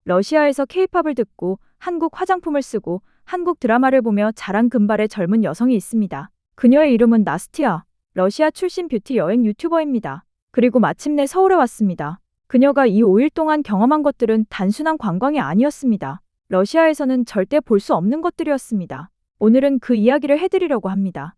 러시아에서 케이팝을 듣고 한국 화장품을 쓰고 한국 드라마를 보며 자란 금발의 젊은 여성이 있습니다. 그녀의 이름은 나스티아. 러시아 출신 뷰티 여행 유튜버입니다. 그리고 마침내 서울에 왔습니다. 그녀가 이 5일 동안 경험한 것들은 단순한 관광이 아니었습니다. 러시아에서는 절대 볼 수 없는 것들이었습니다. 오늘은 그 이야기를 해드리려고 합니다.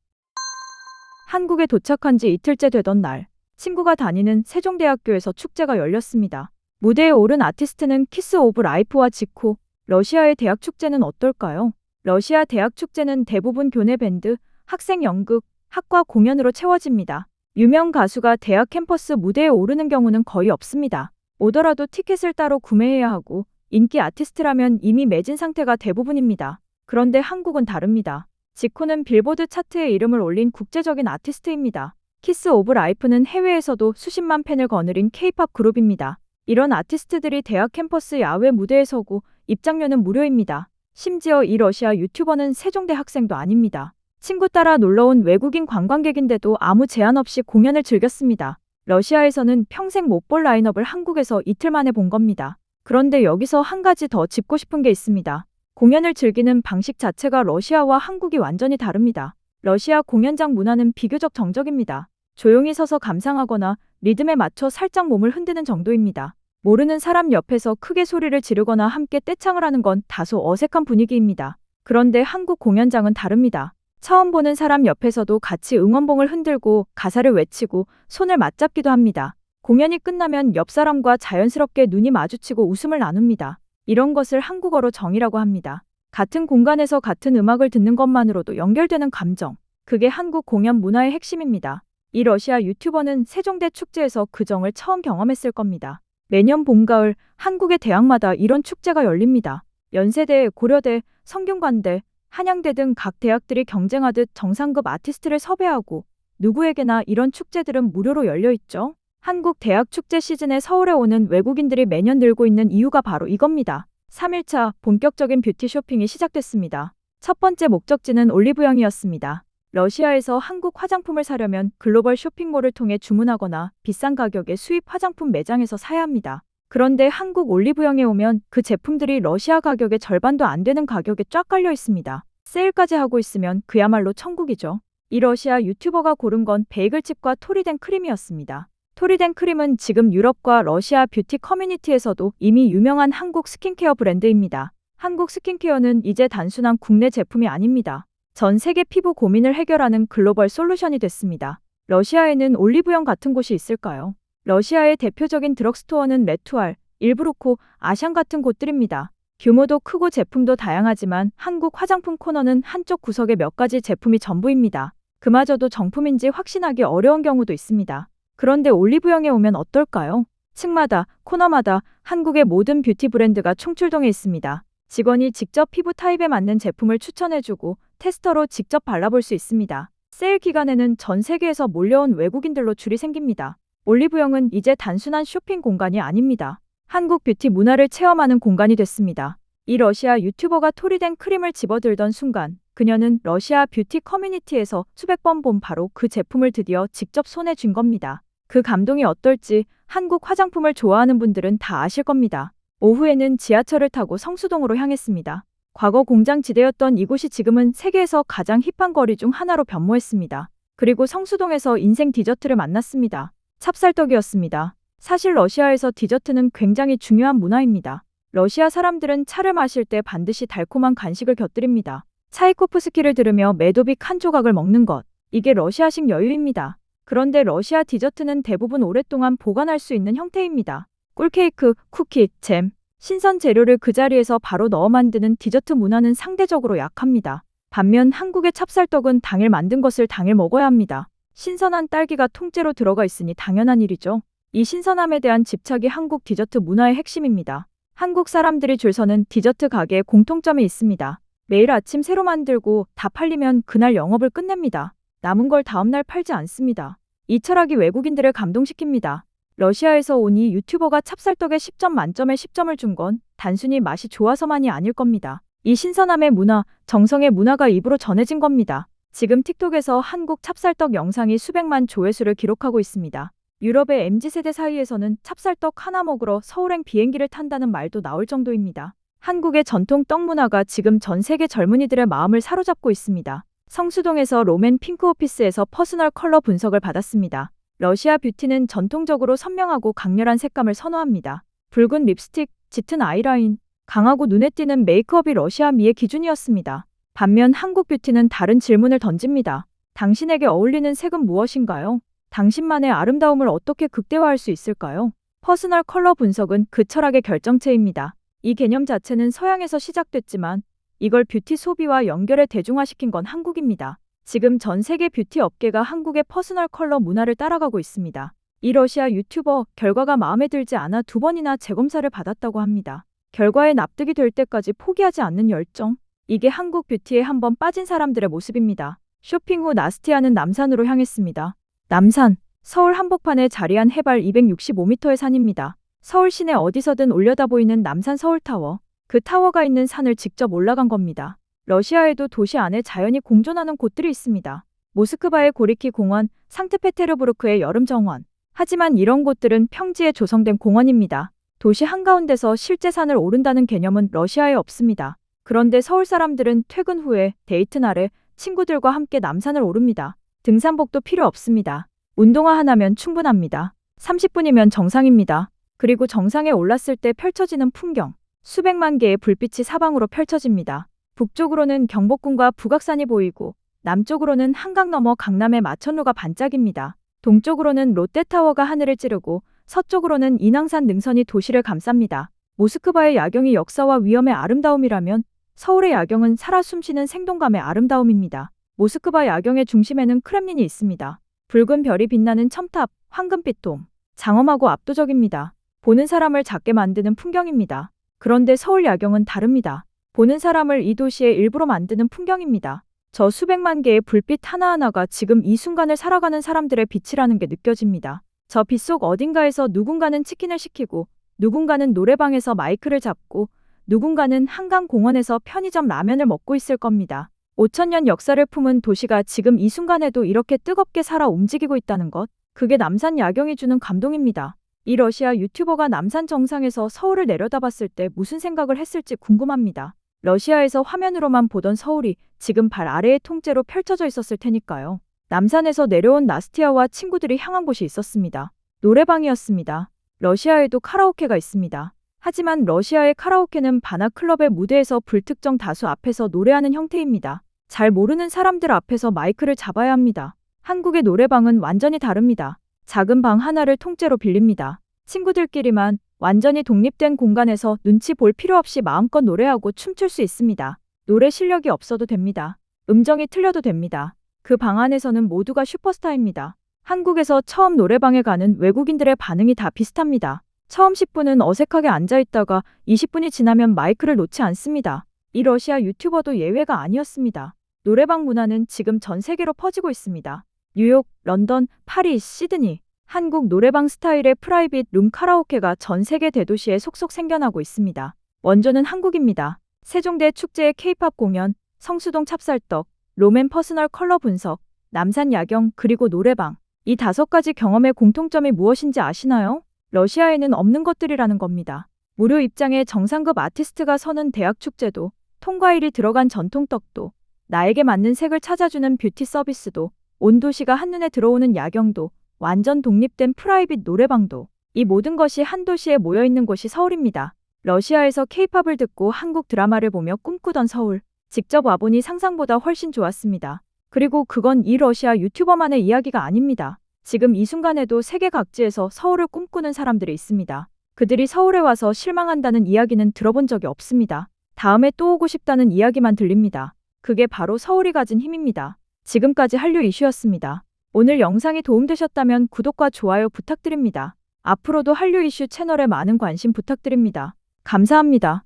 한국에 도착한 지 이틀째 되던 날, 친구가 다니는 세종대학교에서 축제가 열렸습니다. 무대에 오른 아티스트는 키스 오브 라이프와 지코. 러시아의 대학 축제는 어떨까요? 러시아 대학 축제는 대부분 교내 밴드, 학생 연극, 학과 공연으로 채워집니다. 유명 가수가 대학 캠퍼스 무대에 오르는 경우는 거의 없습니다. 오더라도 티켓을 따로 구매해야 하고 인기 아티스트라면 이미 매진 상태가 대부분입니다. 그런데 한국은 다릅니다. 지코는 빌보드 차트에 이름을 올린 국제적인 아티스트입니다. 키스 오브 라이프는 해외에서도 수십만 팬을 거느린 K-팝 그룹입니다. 이런 아티스트들이 대학 캠퍼스 야외 무대에 서고 입장료는 무료입니다. 심지어 이 러시아 유튜버는 세종대 학생도 아닙니다. 친구 따라 놀러온 외국인 관광객인데도 아무 제한 없이 공연을 즐겼습니다. 러시아에서는 평생 못 볼 라인업을 한국에서 이틀 만에 본 겁니다. 그런데 여기서 한 가지 더 짚고 싶은 게 있습니다. 공연을 즐기는 방식 자체가 러시아와 한국이 완전히 다릅니다. 러시아 공연장 문화는 비교적 정적입니다. 조용히 서서 감상하거나 리듬에 맞춰 살짝 몸을 흔드는 정도입니다. 모르는 사람 옆에서 크게 소리를 지르거나 함께 떼창을 하는 건 다소 어색한 분위기입니다. 그런데 한국 공연장은 다릅니다. 처음 보는 사람 옆에서도 같이 응원봉을 흔들고 가사를 외치고 손을 맞잡기도 합니다. 공연이 끝나면 옆 사람과 자연스럽게 눈이 마주치고 웃음을 나눕니다. 이런 것을 한국어로 정이라고 합니다. 같은 공간에서 같은 음악을 듣는 것만으로도 연결되는 감정. 그게 한국 공연 문화의 핵심입니다. 이 러시아 유튜버는 세종대 축제에서 그 정을 처음 경험했을 겁니다. 매년 봄, 가을 한국의 대학마다 이런 축제가 열립니다. 연세대, 고려대, 성균관대, 한양대 등 각 대학들이 경쟁하듯 정상급 아티스트를 섭외하고 누구에게나 이런 축제들은 무료로 열려 있죠. 한국 대학 축제 시즌에 서울에 오는 외국인들이 매년 늘고 있는 이유가 바로 이겁니다. 3일차 본격적인 뷰티 쇼핑이 시작됐습니다. 첫 번째 목적지는 올리브영이었습니다. 러시아에서 한국 화장품을 사려면 글로벌 쇼핑몰을 통해 주문하거나 비싼 가격의 수입 화장품 매장에서 사야 합니다. 그런데 한국 올리브영에 오면 그 제품들이 러시아 가격의 절반도 안 되는 가격에 쫙 깔려 있습니다. 세일까지 하고 있으면 그야말로 천국이죠. 이 러시아 유튜버가 고른 건 베이글칩과 토리덴 크림이었습니다. 토리덴 크림은 지금 유럽과 러시아 뷰티 커뮤니티에서도 이미 유명한 한국 스킨케어 브랜드입니다. 한국 스킨케어는 이제 단순한 국내 제품이 아닙니다. 전 세계 피부 고민을 해결하는 글로벌 솔루션이 됐습니다. 러시아에는 올리브영 같은 곳이 있을까요? 러시아의 대표적인 드럭스토어는 레투알, 일브루코, 아샹 같은 곳들입니다. 규모도 크고 제품도 다양하지만 한국 화장품 코너는 한쪽 구석에 몇 가지 제품이 전부입니다. 그마저도 정품인지 확신하기 어려운 경우도 있습니다. 그런데 올리브영에 오면 어떨까요? 층마다, 코너마다 한국의 모든 뷰티 브랜드가 총출동해 있습니다. 직원이 직접 피부 타입에 맞는 제품을 추천해주고 테스터로 직접 발라볼 수 있습니다. 세일 기간에는 전 세계에서 몰려온 외국인들로 줄이 생깁니다. 올리브영은 이제 단순한 쇼핑 공간이 아닙니다. 한국 뷰티 문화를 체험하는 공간이 됐습니다. 이 러시아 유튜버가 토리덴 크림을 집어들던 순간 그녀는 러시아 뷰티 커뮤니티에서 수백 번 본 바로 그 제품을 드디어 직접 손에 쥔 겁니다. 그 감동이 어떨지 한국 화장품을 좋아하는 분들은 다 아실 겁니다. 오후에는 지하철을 타고 성수동으로 향했습니다. 과거 공장 지대였던 이곳이 지금은 세계에서 가장 힙한 거리 중 하나로 변모했습니다. 그리고 성수동에서 인생 디저트를 만났습니다. 찹쌀떡이었습니다. 사실 러시아에서 디저트는 굉장히 중요한 문화입니다. 러시아 사람들은 차를 마실 때 반드시 달콤한 간식을 곁들입니다. 차이코프스키를 들으며 메도빅 한 조각을 먹는 것. 이게 러시아식 여유입니다. 그런데 러시아 디저트는 대부분 오랫동안 보관할 수 있는 형태입니다. 꿀케이크, 쿠키, 잼, 신선 재료를 그 자리에서 바로 넣어 만드는 디저트 문화는 상대적으로 약합니다. 반면 한국의 찹쌀떡은 당일 만든 것을 당일 먹어야 합니다. 신선한 딸기가 통째로 들어가 있으니 당연한 일이죠. 이 신선함에 대한 집착이 한국 디저트 문화의 핵심입니다. 한국 사람들이 줄 서는 디저트 가게에 공통점이 있습니다. 매일 아침 새로 만들고 다 팔리면 그날 영업을 끝냅니다. 남은 걸 다음날 팔지 않습니다. 이 철학이 외국인들을 감동시킵니다. 러시아에서 온 이 유튜버가 찹쌀떡에 10점 만점에 10점을 준 건 단순히 맛이 좋아서만이 아닐 겁니다. 이 신선함의 문화, 정성의 문화가 입으로 전해진 겁니다. 지금 틱톡에서 한국 찹쌀떡 영상이 수백만 조회수를 기록하고 있습니다. 유럽의 MZ세대 사이에서는 찹쌀떡 하나 먹으러 서울행 비행기를 탄다는 말도 나올 정도입니다. 한국의 전통 떡 문화가 지금 전 세계 젊은이들의 마음을 사로잡고 있습니다. 성수동에서 롬앤 핑크 오피스에서 퍼스널 컬러 분석을 받았습니다. 러시아 뷰티는 전통적으로 선명하고 강렬한 색감을 선호합니다. 붉은 립스틱, 짙은 아이라인, 강하고 눈에 띄는 메이크업이 러시아 미의 기준이었습니다. 반면 한국 뷰티는 다른 질문을 던집니다. 당신에게 어울리는 색은 무엇인가요? 당신만의 아름다움을 어떻게 극대화할 수 있을까요? 퍼스널 컬러 분석은 그 철학의 결정체입니다. 이 개념 자체는 서양에서 시작됐지만 이걸 뷰티 소비와 연결해 대중화시킨 건 한국입니다. 지금 전 세계 뷰티 업계가 한국의 퍼스널 컬러 문화를 따라가고 있습니다. 이 러시아 유튜버 결과가 마음에 들지 않아 2번이나 재검사를 받았다고 합니다. 결과에 납득이 될 때까지 포기하지 않는 열정. 이게 한국 뷰티에 한번 빠진 사람들의 모습입니다. 쇼핑 후 나스티아는 남산으로 향했습니다. 남산, 서울 한복판에 자리한 해발 265m의 산입니다. 서울 시내 어디서든 올려다 보이는 남산 서울타워. 그 타워가 있는 산을 직접 올라간 겁니다. 러시아에도 도시 안에 자연이 공존하는 곳들이 있습니다. 모스크바의 고리키 공원, 상트페테르부르크의 여름 정원. 하지만 이런 곳들은 평지에 조성된 공원입니다. 도시 한가운데서 실제 산을 오른다는 개념은 러시아에 없습니다. 그런데 서울 사람들은 퇴근 후에 데이트 날에 친구들과 함께 남산을 오릅니다. 등산복도 필요 없습니다. 운동화 하나면 충분합니다. 30분이면 정상입니다. 그리고 정상에 올랐을 때 펼쳐지는 풍경. 수백만 개의 불빛이 사방으로 펼쳐집니다. 북쪽으로는 경복궁과 북악산이 보이고 남쪽으로는 한강 너머 강남의 마천루가 반짝입니다. 동쪽으로는 롯데타워가 하늘을 찌르고 서쪽으로는 인왕산 능선이 도시를 감쌉니다. 모스크바의 야경이 역사와 위험의 아름다움이라면 서울의 야경은 살아 숨쉬는 생동감의 아름다움입니다. 모스크바 야경의 중심에는 크렘린이 있습니다. 붉은 별이 빛나는 첨탑, 황금빛 돔. 장엄하고 압도적입니다. 보는 사람을 작게 만드는 풍경입니다. 그런데 서울 야경은 다릅니다. 보는 사람을 이 도시의 일부로 만드는 풍경입니다. 저 수백만 개의 불빛 하나하나가 지금 이 순간을 살아가는 사람들의 빛이라는 게 느껴집니다. 저 빛 속 어딘가에서 누군가는 치킨을 시키고 누군가는 노래방에서 마이크를 잡고 누군가는 한강공원에서 편의점 라면을 먹고 있을 겁니다. 5천년 역사를 품은 도시가 지금 이 순간에도 이렇게 뜨겁게 살아 움직이고 있다는 것. 그게 남산 야경이 주는 감동입니다. 이 러시아 유튜버가 남산 정상에서 서울을 내려다봤을 때 무슨 생각을 했을지 궁금합니다. 러시아에서 화면으로만 보던 서울이 지금 발 아래의 통째로 펼쳐져 있었을 테니까요. 남산에서 내려온 나스티아와 친구들이 향한 곳이 있었습니다. 노래방이었습니다. 러시아에도 카라오케가 있습니다. 하지만 러시아의 카라오케는 바나클럽의 무대에서 불특정 다수 앞에서 노래하는 형태입니다. 잘 모르는 사람들 앞에서 마이크를 잡아야 합니다. 한국의 노래방은 완전히 다릅니다. 작은 방 하나를 통째로 빌립니다. 친구들끼리만 완전히 독립된 공간에서 눈치 볼 필요 없이 마음껏 노래하고 춤출 수 있습니다. 노래 실력이 없어도 됩니다. 음정이 틀려도 됩니다. 그 방 안에서는 모두가 슈퍼스타입니다. 한국에서 처음 노래방에 가는 외국인들의 반응이 다 비슷합니다. 처음 10분은 어색하게 앉아있다가 20분이 지나면 마이크를 놓지 않습니다. 이 러시아 유튜버도 예외가 아니었습니다. 노래방 문화는 지금 전 세계로 퍼지고 있습니다. 뉴욕, 런던, 파리, 시드니. 한국 노래방 스타일의 프라이빗 룸 카라오케가 전 세계 대도시에 속속 생겨나고 있습니다. 원조는 한국입니다. 세종대 축제의 K-팝 공연, 성수동 찹쌀떡, 롬앤 퍼스널 컬러 분석, 남산 야경, 그리고 노래방. 이 5가지 경험의 공통점이 무엇인지 아시나요? 러시아에는 없는 것들이라는 겁니다. 무료 입장에 정상급 아티스트가 서는 대학 축제도, 통과일이 들어간 전통떡도, 나에게 맞는 색을 찾아주는 뷰티 서비스도, 온 도시가 한눈에 들어오는 야경도, 완전 독립된 프라이빗 노래방도. 이 모든 것이 한 도시에 모여있는 곳이 서울입니다. 러시아에서 K-팝을 듣고 한국 드라마를 보며 꿈꾸던 서울. 직접 와보니 상상보다 훨씬 좋았습니다. 그리고 그건 이 러시아 유튜버만의 이야기가 아닙니다. 지금 이 순간에도 세계 각지에서 서울을 꿈꾸는 사람들이 있습니다. 그들이 서울에 와서 실망한다는 이야기는 들어본 적이 없습니다. 다음에 또 오고 싶다는 이야기만 들립니다. 그게 바로 서울이 가진 힘입니다. 지금까지 한류 이슈였습니다. 오늘 영상이 도움되셨다면 구독과 좋아요 부탁드립니다. 앞으로도 한류 이슈 채널에 많은 관심 부탁드립니다. 감사합니다.